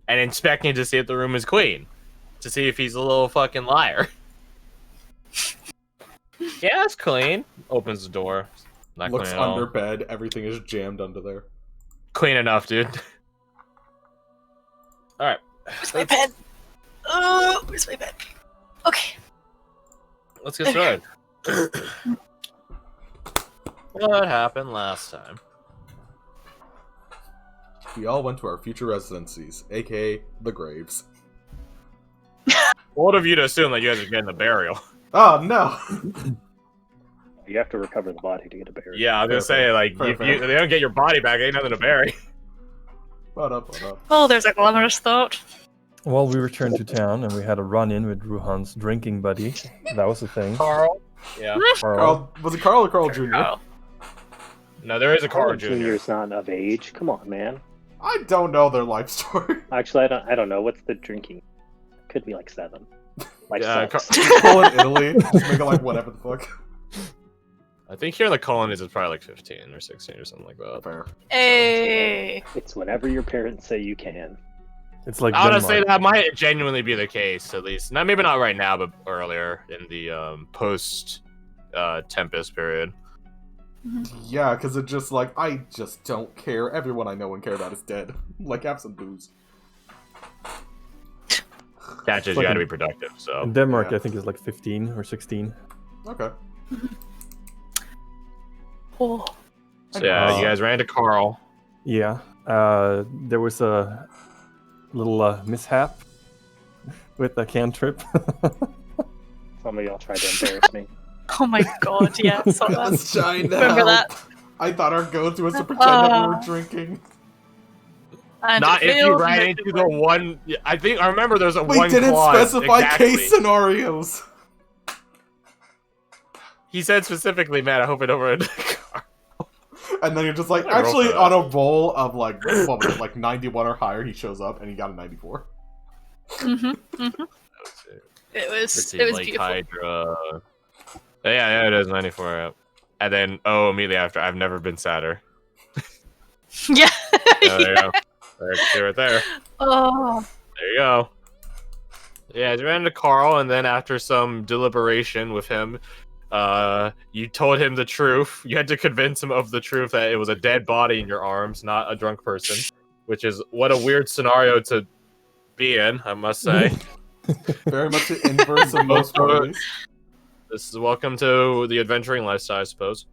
and inspecting to see if the room is clean, to see if he's a little fucking liar. Yeah, it's clean. Opens the door. Not Looks clean at under all. bed. Everything is jammed under there. Clean enough, dude. All right. Where's my pen? Oh, where's my pen? Okay. Let's get started. What happened last time? We all went to our future residencies, aka the graves. Bold of you to assume that you guys are getting the burial. Oh no! You have to recover the body to get a burial. Yeah, I was gonna say, like, if they don't get your body back, ain't nothing to bury. What up, what up? Oh, there's a glamorous thought. Well, we returned to town and we had a run-in with Ruhan's drinking buddy. That was the thing. Carl? Yeah. Carl, was it Carl or Carl Jr.? Carl. No, there is a Carl Jr. Jr. is not of age. Come on, man. I don't know their life story. Actually, I don't know. What's the drinking? Could be like 7. Like Yeah, 6. Call it Italy. Just make it like whatever the fuck. I think here in the colonies it's probably like 15 or 16 or something like that. Fair. Hey. It's whenever your parents say you can. It's like I would say Denmark. that might genuinely be the case, at least. Not maybe not right now, but earlier in the post Tempest period. Yeah, because it's just like, I just don't care. Everyone I know and care about is dead. Like, have some booze. That's just like you gotta in- be productive, so. In Denmark, Yeah. I think it's like 15 or 16. Okay. Oh. So yeah, you guys ran into Carl. Yeah. There was a little mishap with a cantrip. Some of y'all tried to embarrass me. Oh my god, yeah. I saw I that. was trying to Remember help. that? I thought our go-to was to pretend that we were Ah. drinking. And Not it if you failed ran into the miserably. one. I remember there's a We one didn't clause, specify exactly. case scenarios. He said specifically, man, I hope I don't run into Carl. And then you're just like, I wrote actually, that. on a roll of like, what was it, like 91 or higher, he shows up and he got a 94. It was Let's see, beautiful. Lake Hydra. Yeah, it is 94. Yeah. And then, immediately after, I've never been sadder. Yeah. Yeah, there you go. Right there. Oh. There you go. Yeah, you ran into Carl, and then after some deliberation with him, you told him the truth. You had to convince him of the truth that it was a dead body in your arms, not a drunk person. Which is what a weird scenario to be in, I must say. Very much the inverse of most parties. This is welcome to the adventuring lifestyle, I suppose.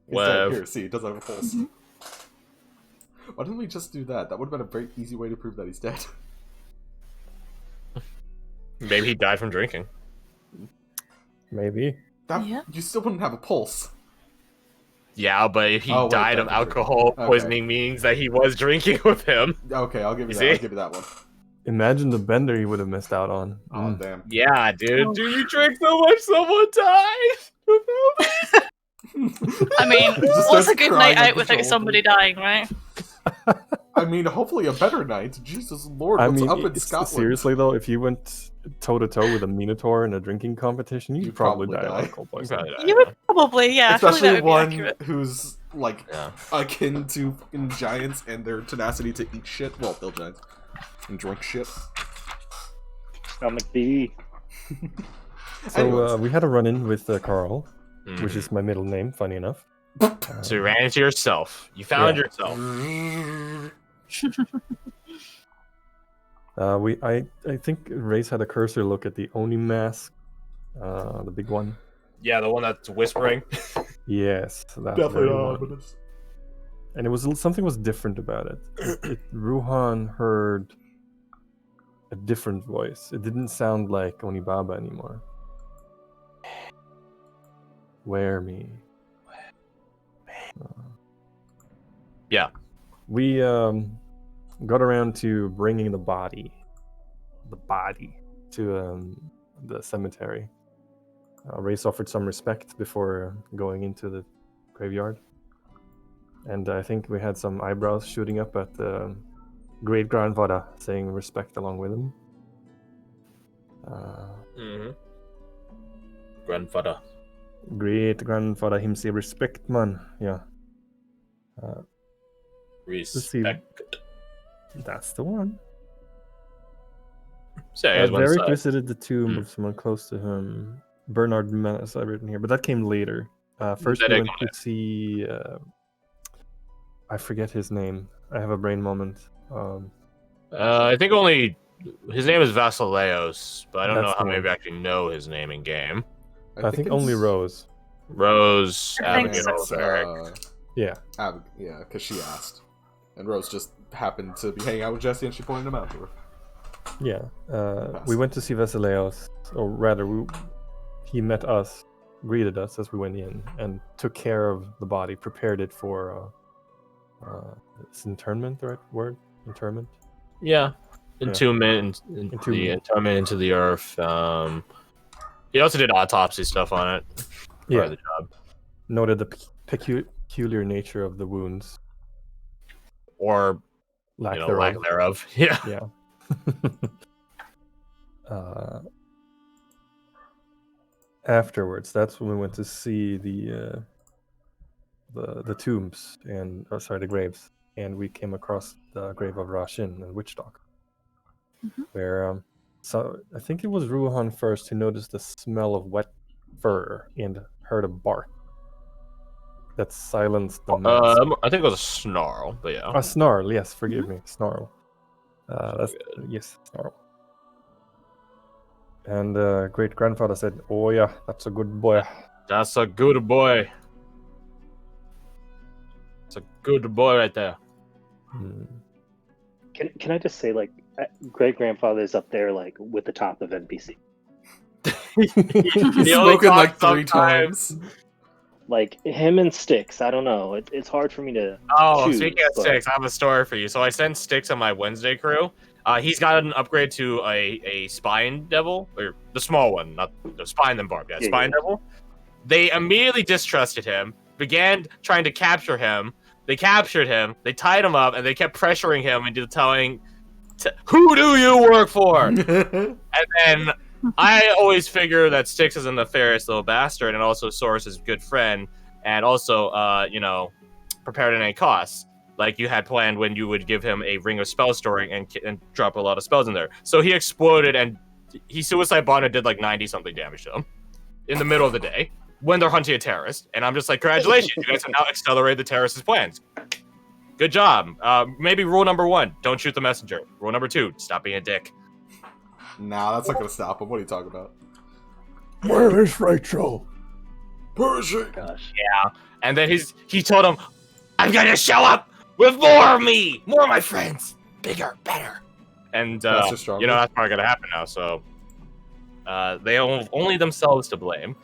He's dead. Well, Here, see, he does have a pulse. Why didn't we just do that? That would have been a very easy way to prove that he's dead. maybe he died from drinking. Maybe. That, Yeah. You still wouldn't have a pulse. Yeah, but if he Oh, wait, died of that's true. alcohol Okay. poisoning means that he was drinking with him. Okay, I'll give you You that. I'll see? give you that one. Imagine the bender he would have missed out on. Oh, damn. Yeah, dude. Do you drink so much someone dies? I mean, He just what's starts a good crying night on out the without shoulder. somebody dying, right? I mean, hopefully a better night. Jesus Lord, I what's mean, up in it's- Scotland? seriously though, if you went toe-to-toe with a Minotaur in a drinking competition, you'd You'd probably probably die die. of alcohol poisoning. You would probably, yeah. I feel like Especially that would one be accurate. who's, like, Yeah. akin to fucking giants and their tenacity to eat shit. Well, they'll giants. And drink shit. Stomach B. So Anyways. we had a run-in with Carl, which Mhm. is my middle name, funny enough. So you ran into yourself. You found Yeah. yourself. I think Ray's had a cursory look at the Oni mask, the big one. Yeah, the one that's whispering. Yes, that Definitely very not one. ominous. And it was something was different about it. Ruhan heard a different voice. It didn't sound like Onibaba anymore. Wear me. Yeah. We got around to bringing the body to the cemetery. Race offered some respect before going into the graveyard. And I think we had some eyebrows shooting up at the great grandfather saying respect along with him. Mm-hmm. Grandfather. Great grandfather him say respect, man. Yeah. see. Respect. That's the one. So yeah, here's one Varric side. visited the tomb of someone close to him. Bernard Menace, I've written here, but that came later. First, That we didn't went to see. I forget his name. I have a brain moment. I think only his name is Vasileos, but I don't know That's how the many one. actually know his name in game. I think only it's- Rose. Rose, I think Abigail, so. Varric. Yeah. Yeah, because she asked. And Rose just happened to be hanging out with Jesse and she pointed him out to her. Yeah. We went to see Vasileos, or rather, he met us, greeted us as we went in, and took care of the body, prepared it for is internment the right word? Interment? Yeah, entombment, entombment into the earth. He also did autopsy stuff on it. Part of the job. Noted the peculiar nature of the wounds. Or Lack lack thereof. Yeah. Yeah. Afterwards, that's when we went to see the tombs and the graves, and we came across the grave of Rashin and Witchdog, where so I think it was Ruhan first who noticed the smell of wet fur and heard a bark that silenced the mask. I think it was a snarl, but yeah. A snarl, yes, forgive me, snarl. Yes, snarl. And great grandfather said, "Oh yeah, that's a good boy." That's a good boy. It's a good boy right there. Can I just say, like, great grandfather is up there, like, with the top of NPC. He's spoken like 3 times. Like him and Styx, I don't know. It's hard for me to. Oh, choose, speaking of but- Styx, I have a story for you. So I sent Styx on my Wednesday crew. He's got an upgrade to a spine devil, or the small one, not the spine and barb. Yeah, spine devil. They immediately distrusted him, began trying to capture him. They captured him, they tied him up, and they kept pressuring him into telling, "Who do you work for?" And then I always figure that Styx is a nefarious little bastard, and also Source's good friend, and also, prepared at any cost. Like you had planned when you would give him a ring of spell storing and drop a lot of spells in there. So he exploded and he suicide bombed and did like 90-something damage to him in the middle of the day when they're hunting a terrorist. And I'm just like, congratulations, you guys have now accelerated the terrorist's plans. Good job. Maybe rule number 1, don't shoot the messenger. Rule number 2, stop being a dick. Nah, that's not gonna stop him. What are you talking about? Where is Rachel? Where is she? Gosh. Yeah. And then he told him, I'm gonna show up with more of me, more of my friends, bigger, better. And that's probably gonna happen now. So they have only themselves to blame.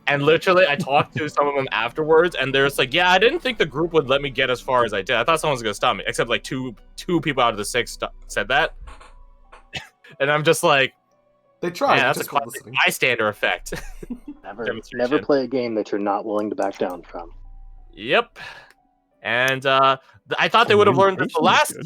And literally, I talked to some of them afterwards, and they're just like, "Yeah, I didn't think the group would let me get as far as I did. I thought someone was gonna stop me." Except like two people out of the 6 said that, and I'm just like, they tried. Man, that's a classic bystander effect. Never play a game that you're not willing to back down from. Yep. And I thought they would have learned that the last.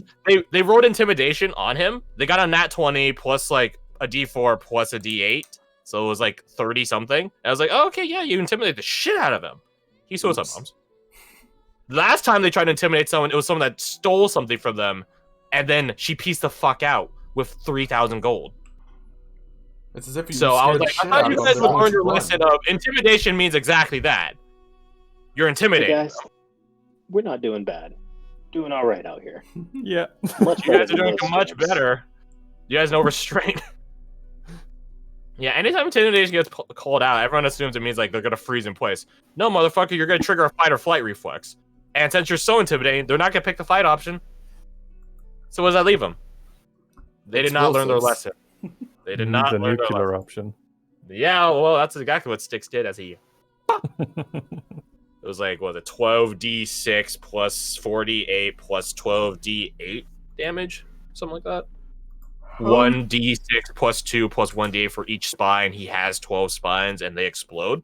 They wrote intimidation on him. They got a nat 20 plus like a D4 plus a D8, so it was like 30 something. I was like, oh, okay, yeah, you intimidate the shit out of him. He suicide bombs. Last time they tried to intimidate someone, it was someone that stole something from them, and then she pieced the fuck out with 3,000 gold. It's as if you. So I was like, I thought you guys would learn your lesson of intimidation means exactly that. You're intimidating. Hey guys, we're not doing bad. Doing all right out here. Yeah. You guys are doing much better. You guys know restraint. Yeah, anytime intimidation gets called out, everyone assumes it means like they're gonna freeze in place. No, motherfucker, you're gonna trigger a fight or flight reflex. And since you're so intimidating, they're not gonna pick the fight option. So what does that leave them? They did not learn their lesson. They did not the learn their nuclear lesson. option. Yeah, well, that's exactly what Styx did as he. It was like, what was it, 12d6 plus 48 plus 12d8 damage? Something like that. 1d6 plus 2 plus 1d8 for each spine. He has 12 spines and they explode.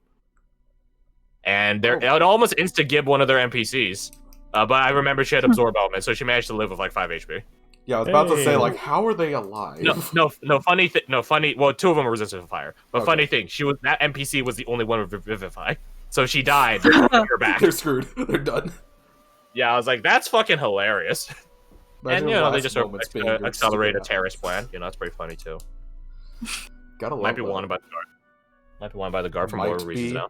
And it almost insta-gib one of their NPCs. But I remember she had absorb element, so she managed to live with like 5 HP. Yeah, I was about to say, like, how are they alive? No, funny. Well, 2 of them were resistant to fire. But funny thing, that NPC was the only one with Vivify. So she died. Her back. They're screwed. They're done. Yeah, I was like, that's fucking hilarious. Imagine And they last just sort moments of being your accelerate a stupid terrorist plan. That's pretty funny too. Gotta love Might be that. wanted by the guard. Might be wanted by the guard for more Might reasons be. now.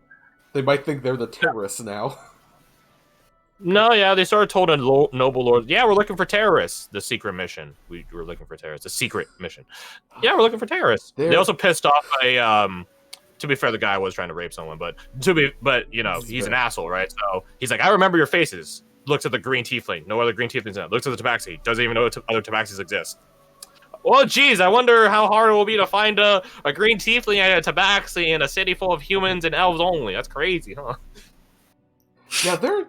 They might think they're the terrorists now. No, yeah, they sort of told a noble lord, yeah, we're looking for terrorists. The secret mission. We were looking for terrorists. The secret mission. Yeah, we're looking for terrorists. They also pissed off to be fair, the guy was trying to rape someone, but he's an asshole, right? So he's like, I remember your faces. Looks at the green tiefling. No other green tieflings in it. Looks at the tabaxi. Doesn't even know other tabaxis exist. Well, geez, I wonder how hard it will be to find a green tiefling and a tabaxi in a city full of humans and elves only. That's crazy, huh? Yeah, they're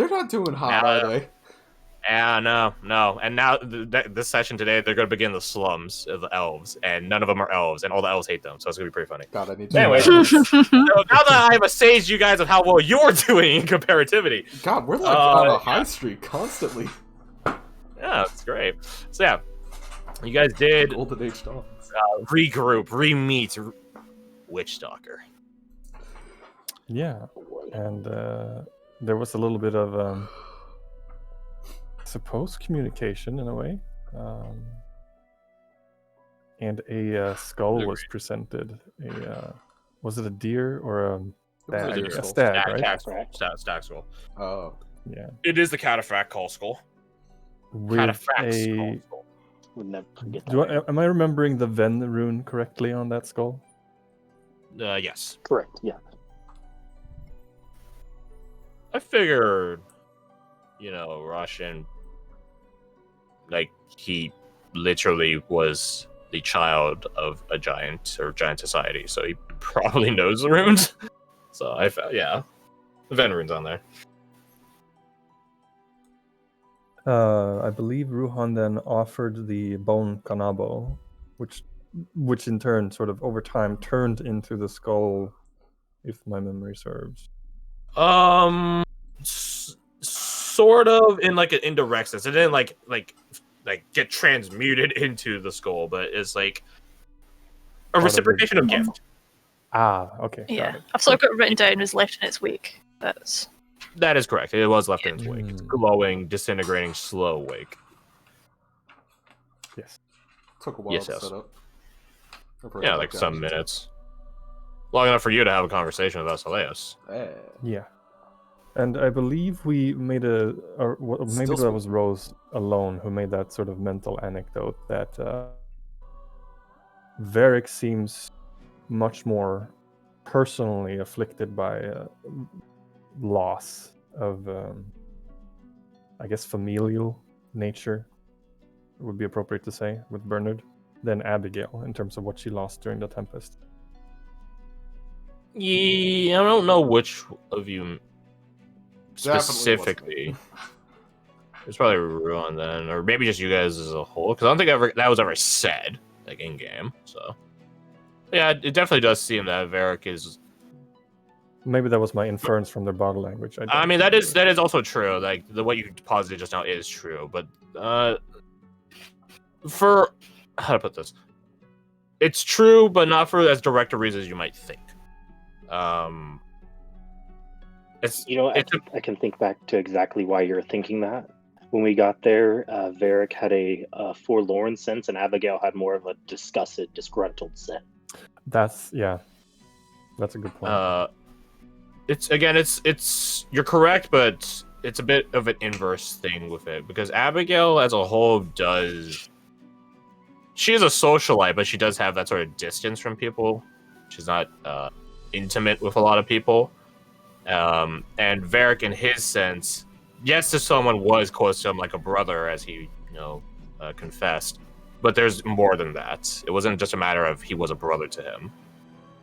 not doing hot, are they? Yeah, no. And now, this session today, they're going to begin the slums of the elves, and none of them are elves, and all the elves hate them, so it's going to be pretty funny. God, I need to. Anyway, so now that I have assaged you guys of how well you're doing in comparativity. God, we're like on a high streak constantly. Yeah, it's great. So yeah, you guys did Golden Age dogs. regroup, re-meet Witch Stalker. Yeah, and there was a little bit of supposed communication in a way, and a skull was presented. Was it a deer or a stag? A stag, right? Stag skull. Oh, yeah. It is the cataphract call skull. With Cataphract a... skull. Would never forget that. Am I remembering the Ven rune correctly on that skull? Yes. Correct, yeah. I figured, Russian, like, he literally was the child of a giant or giant society, so he probably knows the runes. So the Ven rune's on there. I believe Ruhan then offered the bone kanabo, which in turn sort of over time turned into the skull, if my memory serves. Sort of in like an indirect sense. It didn't like get transmuted into the skull, but it's like a reciprocation of gift. Ah, okay. Yeah, I've sort of got it written down as left in its wake. That is correct. It was left in its wake. It's glowing, disintegrating, slow wake. Yes. took a while to set up. Yeah, like some minutes. Long enough for you to have a conversation with Asaleus. Yeah. And I believe we made maybe that was Rose alone who made that sort of mental anecdote that Varric seems much more personally afflicted by loss of, I guess, familial nature, would be appropriate to say, with Bernard, than Abigail in terms of what she lost during the Tempest. Yeah, I don't know which of you specifically. It's probably Ruan then, or maybe just you guys as a whole, because I don't think that was ever said, like in game. So, yeah, it definitely does seem that Varric is. Maybe that was my inference from their body language. I mean, that is also true. Like what you posited just now is true, but for how to put this, it's true, but not for as direct a reason as you might think. I can think back to exactly why you're thinking that. When we got there, Varric had a forlorn sense, and Abigail had more of a disgusted, disgruntled sense. That's a good point. It's you're correct, but it's a bit of an inverse thing with it, because Abigail as a whole she is a socialite, but she does have that sort of distance from people. She's not intimate with a lot of people. And Varric, in his sense, yes, to someone was close to him like a brother, as he confessed, but there's more than that. It wasn't just a matter of he was a brother to him.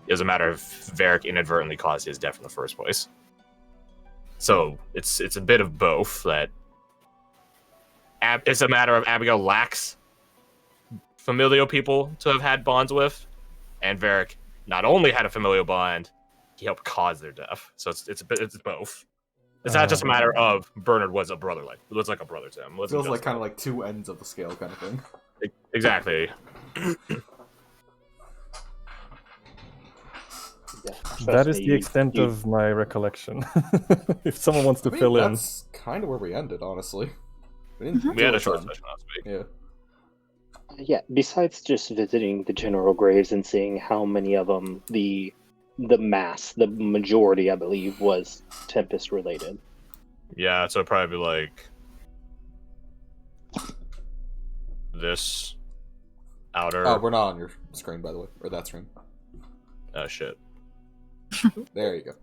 It was a matter of Varric inadvertently caused his death in the first place. So it's a bit of both. That it's a matter of Abigail lacks familial people to have had bonds with, and Varric not only had a familial bond, he helped cause their death. So it's both. It's not just a matter of Bernard was a brother, like a brother to him. It feels like kind of like two ends of the scale kind of thing. Exactly. That is the extent of my recollection. If someone wants to fill in. That's kind of where we ended, honestly. We had a short session last week. Yeah. Yeah, besides just visiting the general graves and seeing how many of them the majority, I believe, was Tempest related. Yeah, so it'd probably be like this outer. Oh, we're not on your screen, by the way, or that screen. Oh shit. There you go.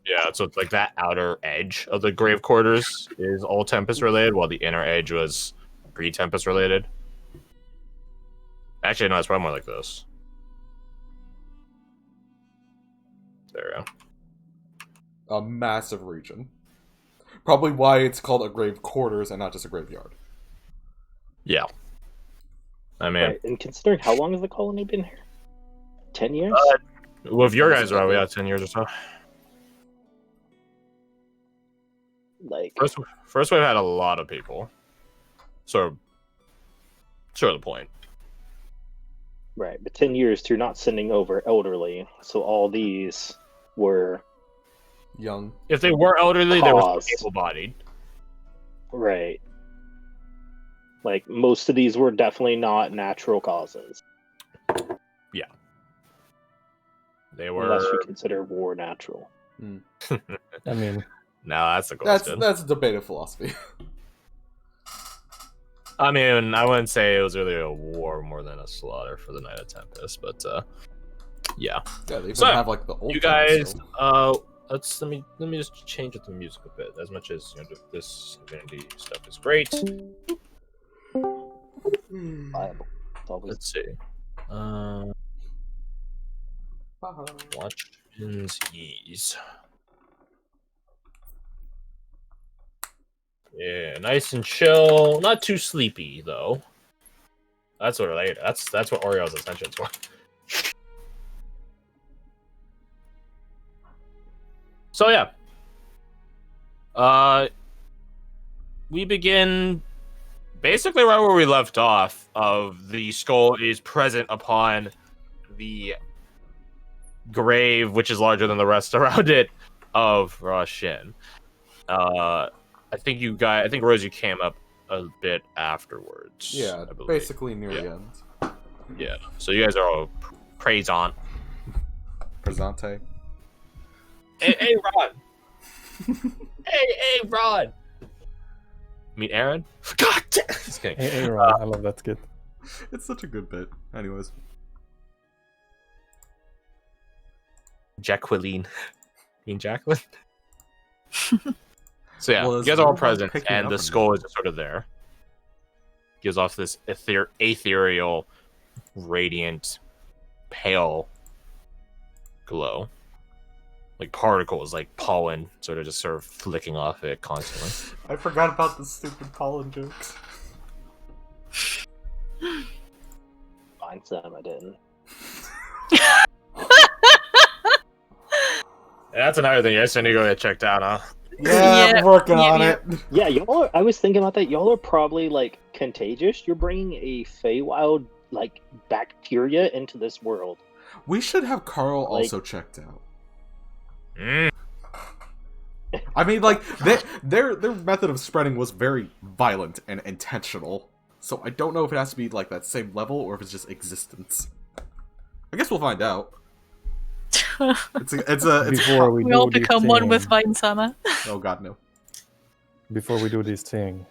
Yeah, so it's like that outer edge of the grave quarters is all Tempest related, while the inner edge was pre-Tempest related. Actually, no, it's probably more like this. There we go. A massive region. Probably why it's called a grave quarters and not just a graveyard. Yeah. I mean, Right, and considering how long has the colony been here? 10 years? well, if your guys are out, we had 10 years or so. Like, First wave had a lot of people. So, sort of the point. right, but 10 years you're not sending over elderly, so all these were Young. If they were elderly, they were Caused. able-bodied. right. Like, most of these were definitely not natural causes, They were. unless you consider war natural. I mean, No, that's the question. That's a debate of philosophy. I mean, I wouldn't say it was really a war more than a slaughter for the Night of Tempest, but yeah. Yeah, they even So, have like the old You times guys, still. let me just change up the music a bit. As much as this Divinity stuff is great. Viable. It's always Let's see. Watchman's Ease. Yeah, nice and chill. Not too sleepy though. That's what that's what Oriole's attention's for. So yeah. We begin basically right where we left off. Of the skull is present upon the grave, which is larger than the rest around it, of Roshin. I think Rose, you came up a bit afterwards. Yeah, I believe. basically near Yeah. the end. Yeah. So you guys are all praisant. Presente. Hey, Ron. hey, Ron. Meet Aaron. God damn. Just kidding. hey, Ron, I love that skit. It's such a good bit. Anyways. Jacqueline. Mean Jacqueline. So yeah, Well, you guys are all is present, picking and up the or skull not? is just sort of there. Gives off this ethereal, radiant, pale glow. Like particles, like pollen, sort of flicking off it constantly. I forgot about the stupid pollen jokes. fine, Sam. I didn't. And that's another thing. You guys need to go get checked out, huh? Yeah, I'm working on yeah. it. Yeah, I was thinking about that. Y'all are probably like contagious. You're bringing a Feywild like bacteria into this world. We should have Carl Like- also checked out. Mm. I mean, like their method of spreading was very violent and intentional. So I don't know if it has to be like that same level or if it's just existence. I guess we'll find out. It's Before We do all this become one thing- with Vine Sama. oh god no. Before we do this thing,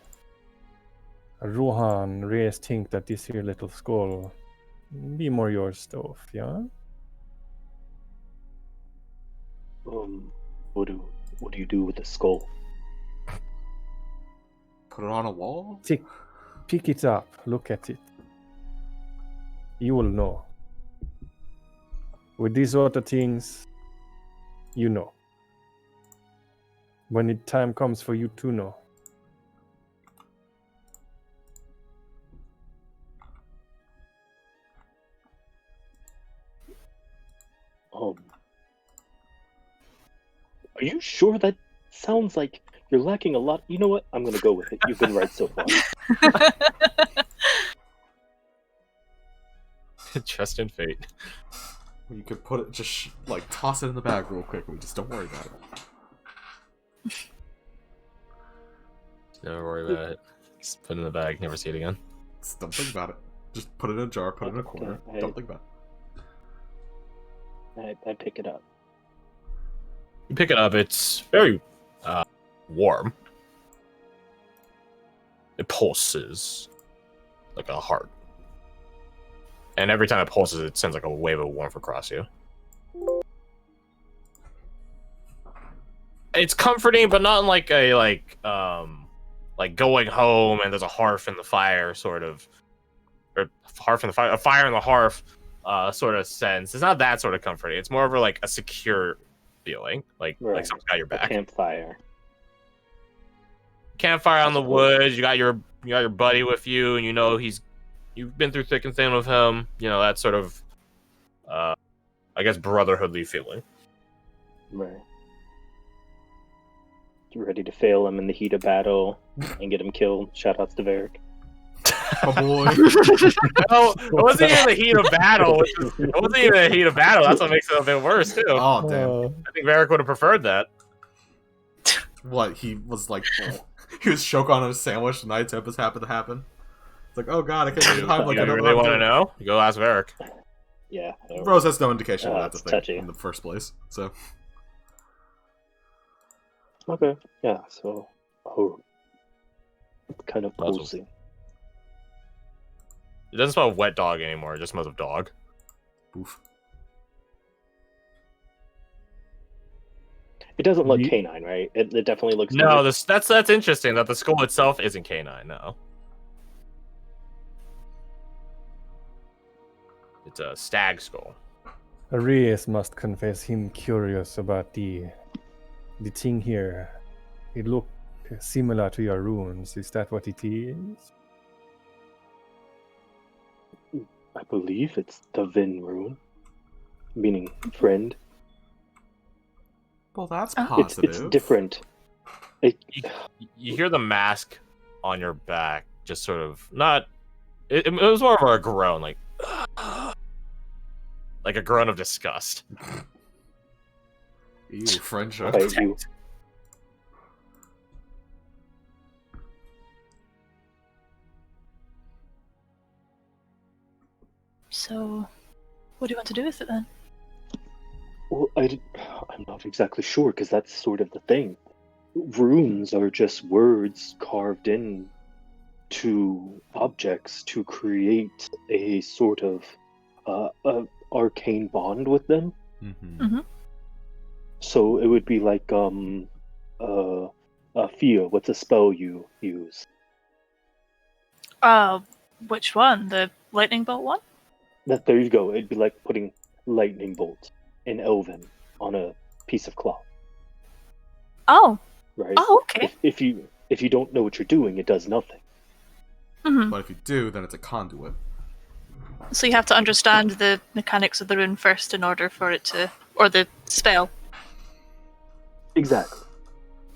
Rohan, Reyes think that this here little skull be more your stuff, yeah? What do you do with the skull? Put it on a wall? Pick it up, look at it. You will know. With these sort of things, you know. When the time comes for you to know. Are you sure that sounds like you're lacking a lot? You know what? I'm gonna go with it. You've been right so far. Trust in fate. You could put it, just like toss it in the bag real quick. We just don't worry about it. Never worry about it. Just put it in the bag. Never see it again. Just don't think about it. Just put it in a jar, put it in a corner. Okay. Don't think about it. I pick it up. You pick it up. It's very warm. It pulses like a heart, and every time it pulses, it sends like a wave of warmth across you. It's comforting, but not in like a like going home and there's a hearth in the fire sort of, or hearth in the fire, a fire in the hearth sort of sense. It's not that sort of comforting. It's more of like a secure feeling, like someone's got your A back. Campfire. On the woods. You got your buddy with you, and you know you've been through thick and thin with him. You know that sort of I guess brotherhoodly feeling. Right. You ready to fail him in the heat of battle and get him killed? Shoutouts to Varric. Oh boy. No, it wasn't even the heat of battle. It wasn't even the heat of battle. That's what makes it a bit worse too. Oh damn. I think Varric would have preferred that. What, he was like he was choking on a sandwich the night Tempest happened to happen? It's like, oh god, I can't get time, like You I don't really want to to know? You go ask Varric. Yeah. Rose has no indication of that's a it's thing touchy. in the first place. So Okay. Yeah. So, kind of Puzzle. cozy. It doesn't smell of wet dog anymore. It just smells of dog. oof. It doesn't look Ye- canine, right? It definitely looks. No, weird. that's interesting. That the skull itself isn't canine. No, it's a stag skull. Arias must confess him curious about the thing here. It looked similar to your runes. Is that what it is? I believe it's the Vin rune, meaning friend. Well, that's Oh. positive. It's different. You hear the mask on your back, just sort of not. It was more of a groan, like a groan of disgust. Ew, friendship. Okay, you. So, what do you want to do with it then? Well, I'm not exactly sure because that's sort of the thing. Runes are just words carved in to objects to create a sort of arcane bond with them. Mm-hmm. So it would be like Fia. What's a spell you use? Which one? The lightning bolt one? There you go. It'd be like putting lightning bolt in Elven on a piece of cloth, Oh. right? Oh, okay. If you don't know what you're doing, it does nothing. hmm But if you do, then it's a conduit. So you have to understand the mechanics of the rune first in order for it to, or the spell. Exactly,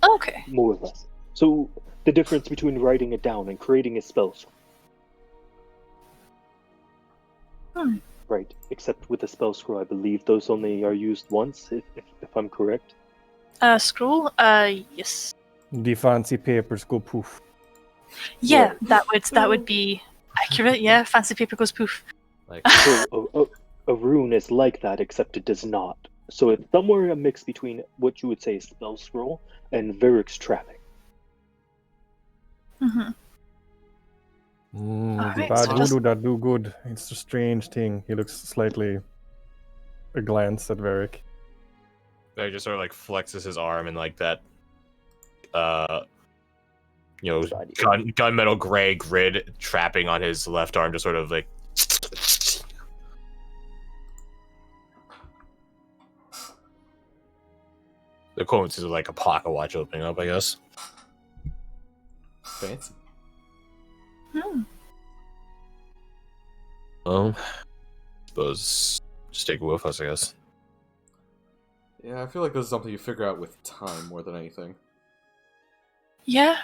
Okay. more or less. So the difference between writing it down and creating a spell, Hmm. right? Except with a spell scroll, I believe those only are used once, if I'm correct. Scroll. Yes. The fancy papers go poof. Yeah, Right. that would be accurate. Yeah, fancy paper goes poof. Like So a rune is like that, except it does not. So it's somewhere a mix between what you would say is spell scroll and Varric's trapping. hmm The Alright, bad so just- voodoo that do good. It's a strange thing. He looks slightly a glance at Varric. he just sort of like flexes his arm and like that, gunmetal gray grid trapping on his left arm, just sort of like. The coincidences of like a pocket watch opening up, I guess. Fancy. Hmm. Suppose just take it with us, I guess. Yeah, I feel like this is something you figure out with time more than anything. Yeah.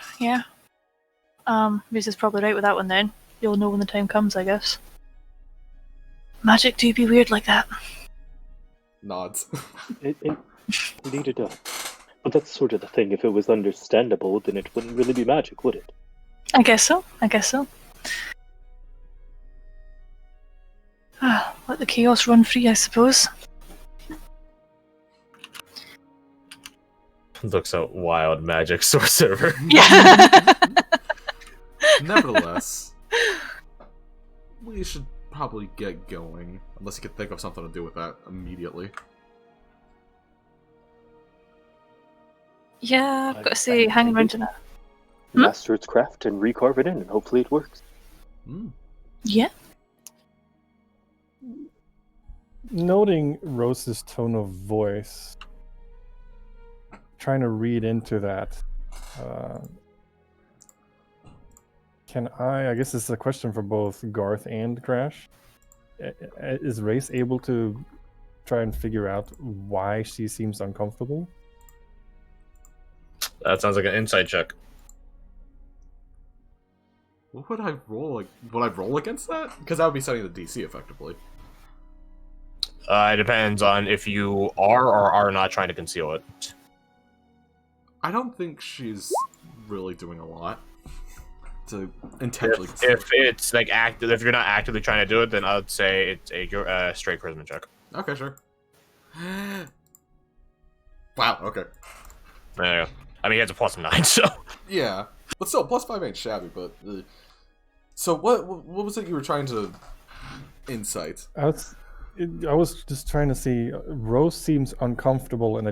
Reese is probably right with that one then. You'll know when the time comes, I guess. Magic do be weird like that. Nods. Indeed it does. But that's sort of the thing. If it was understandable, then it wouldn't really be magic, would it? I guess so. Let the chaos run free, I suppose. Looks a wild magic sorcerer. Yeah. Nevertheless, we should probably get going, unless you can think of something to do with that immediately. Yeah, I've got to say, hang around to that. Master its craft and recarve it in, and hopefully it works. Yeah. Noting Rose's tone of voice, trying to read into that, can I guess this is a question for both Garth and Crash. Is Race able to try and figure out why she seems uncomfortable? That sounds like an insight check. What would I roll? Would I roll against that? Because that would be setting the DC effectively. It depends on if you are or are not trying to conceal it. I don't think she's really doing a lot to intentionally. If it's like active, if you're not actively trying to do it, then I would say it's a straight charisma check. Okay, sure. Wow. Okay. There you go. I mean, he has a +9, so. Yeah, but still, +5 ain't shabby. But so what was it you were trying to insight? I was just trying to see. Rose seems uncomfortable in a